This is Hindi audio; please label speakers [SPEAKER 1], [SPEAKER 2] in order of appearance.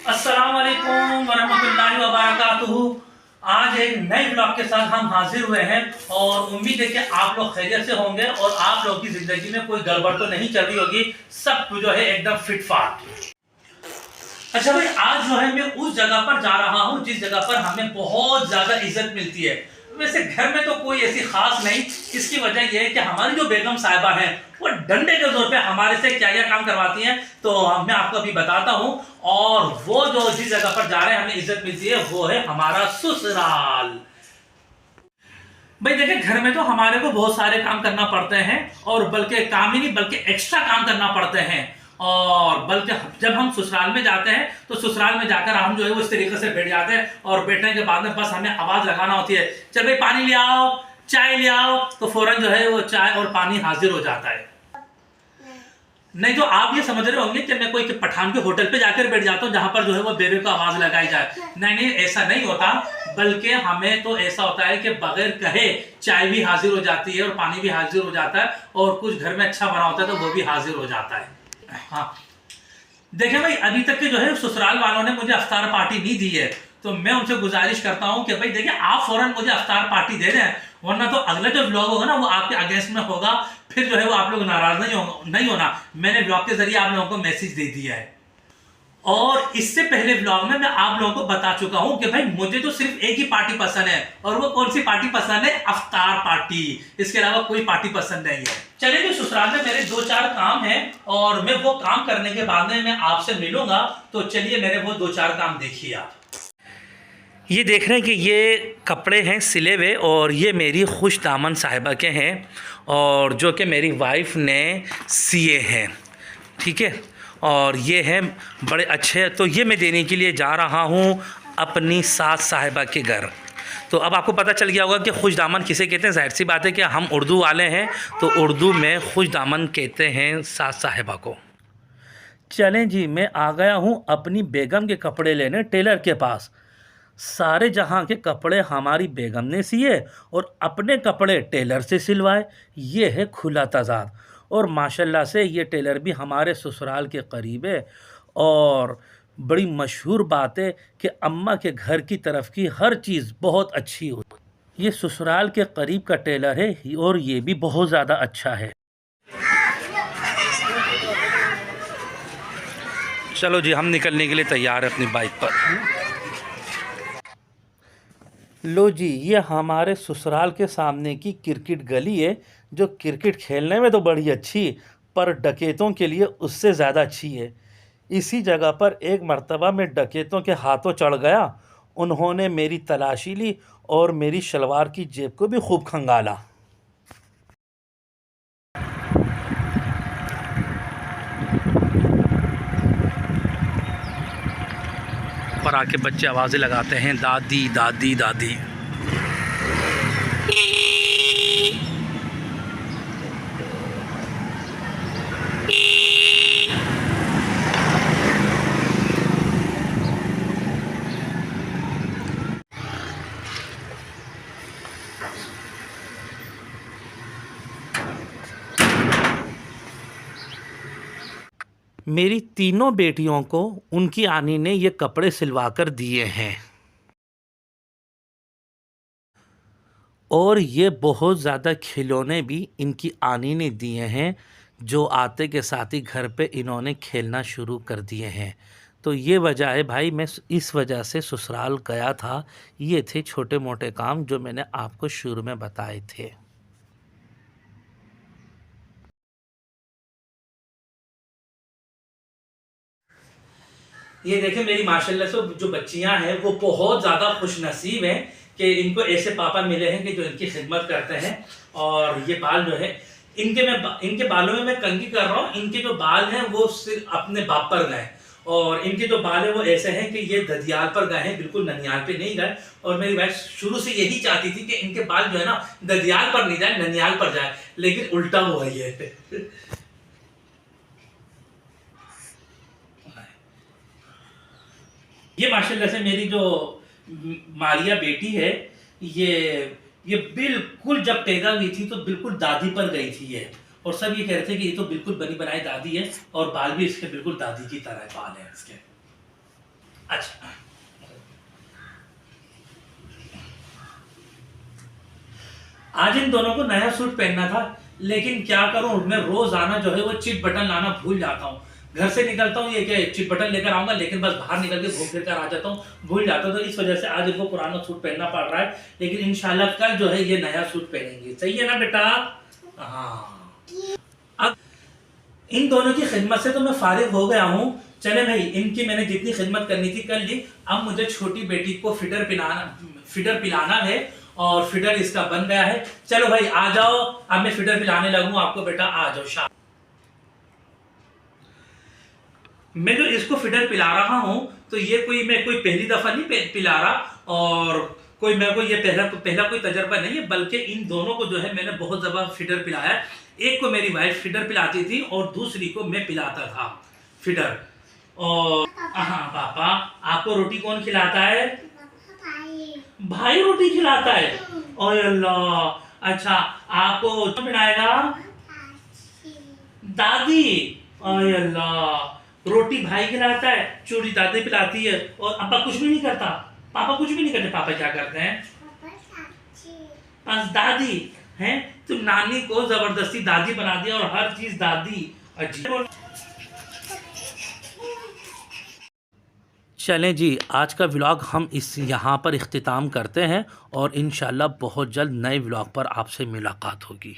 [SPEAKER 1] अस्सलाम वालेकुम वरहमतुल्लाहि वबरकातुहू। आज एक नए ब्लॉग के साथ हम हाजिर हुए हैं और उम्मीद है कि आप लोग खैरियत से होंगे और आप लोग की जिंदगी में कोई गड़बड़ तो नहीं चल रही होगी, सब जो है एकदम फिट फाट। अच्छा भाई, आज जो है मैं उस जगह पर जा रहा हूँ जिस जगह पर हमें बहुत ज्यादा इज्जत मिलती है। वैसे घर में तो कोई ऐसी खास नहीं, इसकी वजह यह है कि हमारी जो बेगम साहिबा हैं वो डंडे के जोर पे हमारे से क्या क्या काम करवाती हैं, तो मैं आपको अभी बताता हूँ। और वो जो जिस जगह पर जा रहे हैं हमें इज्जत मिलती है वो है हमारा ससुराल। भाई देखिए, घर में तो हमारे को बहुत सारे काम करना पड़ते हैं और बल्कि काम ही नहीं बल्कि एक्स्ट्रा काम करना पड़ते हैं। और बल्कि जब हम ससुराल में जाते हैं तो ससुराल में जाकर हम जो है वो इस तरीके से बैठ जाते हैं और बैठने के बाद में बस हमें आवाज लगाना होती है, चल भाई पानी ले आओ, चाय ले आओ, तो फौरन जो है वो चाय और पानी हाजिर हो जाता है। नहीं तो आप ये समझ रहे होंगे कि मैं कोई पठान के होटल पे जाकर बैठ जाता हूँ जहां पर जो है वो बेबे को आवाज लगाई जाए। नहीं नहीं, ऐसा नहीं होता, बल्कि हमें तो ऐसा होता है कि बगैर कहे चाय भी हाजिर हो जाती है और पानी भी हाजिर हो जाता है और कुछ घर में अच्छा बना होता है तो वो भी हाजिर हो जाता है। हाँ देखिए भाई, अभी तक के जो है ससुराल वालों ने मुझे अफ्तार पार्टी नहीं दी है, तो मैं उनसे गुजारिश करता हूं कि भाई देखिए आप फौरन मुझे अफ्तार पार्टी दे दें, वरना तो अगला जो ब्लॉग होगा ना वो आपके अगेंस्ट में होगा, फिर जो है वो आप लोग नाराज नहीं होना। मैंने ब्लॉग के जरिए आप लोगों को मैसेज दे दिया है और इससे पहले ब्लॉग में मैं आप लोगों को बता चुका हूं कि भाई मुझे तो सिर्फ एक ही पार्टी पसंद है और वो कौन सी पार्टी पसंद है, अफ्तार पार्टी। इसके अलावा कोई पार्टी पसंद नहीं है। चलिए, जो ससुराल में मेरे 2-4 काम हैं और मैं वो काम करने के बाद में मैं आपसे मिलूंगा, तो चलिए मेरे वो 2-4 काम देखिए आप। ये देख रहे हैं कि ये कपड़े हैं सिले हुए और ये मेरी खुश दामन साहिबा के हैं और जो कि मेरी वाइफ ने सिए हैं, ठीक है। और ये हैं बड़े अच्छे, तो ये मैं देने के लिए जा रहा हूँ अपनी सास साहिबा के घर। तो अब आपको पता चल गया होगा कि खुश दामन किसे कहते हैं। जाहिर सी बात है कि हम उर्दू वाले हैं तो उर्दू में खुश दामन कहते हैं सास साहिबा को। चलें जी, मैं आ गया हूँ अपनी बेगम के कपड़े लेने टेलर के पास। सारे जहाँ के कपड़े हमारी बेगम ने सिए और अपने कपड़े टेलर से सिलवाए। ये है खुला तज़ाद। और माशाल्लाह से ये टेलर भी हमारे ससुराल के करीब है और बड़ी मशहूर बात है कि अम्मा के घर की तरफ की हर चीज़ बहुत अच्छी हो। ये ससुराल के करीब का टेलर है और ये भी बहुत ज़्यादा अच्छा है। चलो जी, हम निकलने के लिए तैयार हैं अपनी बाइक पर। लो जी, ये हमारे ससुराल के सामने की क्रिकेट गली है जो क्रिकेट खेलने में तो बड़ी अच्छी पर डकैतों के लिए उससे ज़्यादा अच्छी है। इसी जगह पर एक मर्तबा मैं डकैतों के हाथों चढ़ गया। उन्होंने मेरी तलाशी ली और मेरी शलवार की जेब को भी खूब खंगाला। पर आके बच्चे आवाज़ें लगाते हैं, दादी दादी दादी। मेरी तीनों बेटियों को उनकी आनी ने ये कपड़े सिलवा कर दिए हैं और ये बहुत ज़्यादा खिलौने भी इनकी आनी ने दिए हैं जो आते के साथ ही घर पे इन्होंने खेलना शुरू कर दिए हैं। तो ये वजह है भाई, मैं इस वजह से ससुराल गया था। ये थे छोटे मोटे काम जो मैंने आपको शुरू में बताए थे। ये देखिए, मेरी माशाल्लाह से जो बच्चियां हैं वो बहुत ज़्यादा खुश नसीब हैं कि इनको ऐसे पापा मिले हैं कि जो इनकी खिदमत करते हैं। और ये बाल जो है इनके बालों में मैं कंघी कर रहा हूँ। इनके जो बाल हैं वो सिर्फ अपने बाप पर गए और इनके जो बाल हैं वो ऐसे हैं कि ये ददियाल पर गए हैं, बिल्कुल ननियाल पे नहीं गए। और मेरी वाइफ शुरू से यही चाहती थी कि इनके बाल जो है ना ददियाल पर नहीं जाए, ननियाल पर जाए, लेकिन उल्टा हुआ ये। ये माशाल्लाह से मेरी जो मारिया बेटी है, ये बिल्कुल जब पैदा हुई थी तो बिल्कुल दादी पर गई थी ये। और सब ये कह रहे थे कि ये तो बिल्कुल बनी बनाई दादी है और बाल भी इसके बिल्कुल दादी की तरह बाल है इसके। अच्छा, आज इन दोनों को नया सूट पहनना था, लेकिन क्या करूं, मैं रोजाना जो है वो चिट बटन लाना भूल जाता हूँ। घर से निकलता हूँ ये क्या चिट बटन लेकर आऊंगा, लेकिन बस बाहर निकल के घूम फिर कर आ जाता हूँ, भूल जाता हूँ। तो इस वजह से आज इनको पुराना सूट पहनना पड़ रहा है, लेकिन इंशाल्लाह कल जो है ये नया सूट पहनेंगे। सही है ना बेटा? हाँ। अब इन दोनों की खिदमत से तो मैं फारिग हो गया हूँ। चले भाई, इनकी मैंने जितनी खिदमत करनी थी कर ली। अब मुझे छोटी बेटी को फीडर पिलाना है, और फीडर इसका बन गया है। चलो भाई आ जाओ, अब मैं फीडर पिलाने लगूं आपको। बेटा आ जाओ। शाम मैं जो इसको फीडर पिला रहा हूं, तो ये मैं कोई पहली दफा नहीं पिला रहा, और कोई मेरे को ये पहला कोई तजर्बा नहीं है, बल्कि इन दोनों को जो है मैंने बहुत दफा फीडर पिलाया। एक को मेरी वाइफ फीडर पिलाती थी और दूसरी को मैं पिलाता था फीडर। और हाँ पापा, आपको रोटी कौन खिलाता है? भाई रोटी खिलाता है। ओए अल्लाह। अच्छा, आपको कौन पिलाएगा? दादी। ओए अल्लाह, रोटी भाई खिलाता है, चूड़ी दादी पिलाती है, और अब्बा कुछ भी नहीं करता? पापा कुछ भी नहीं करते? पापा क्या करते हैं? बस दादी हैं। तुम नानी को जबरदस्ती दादी बना दिया, और हर चीज दादी। अजीब। चलें जी, आज का व्लॉग हम यहाँ पर इख्तिताम करते हैं, और इंशाल्लाह बहुत जल्द नए व्लॉग पर आपसे मुलाकात होगी।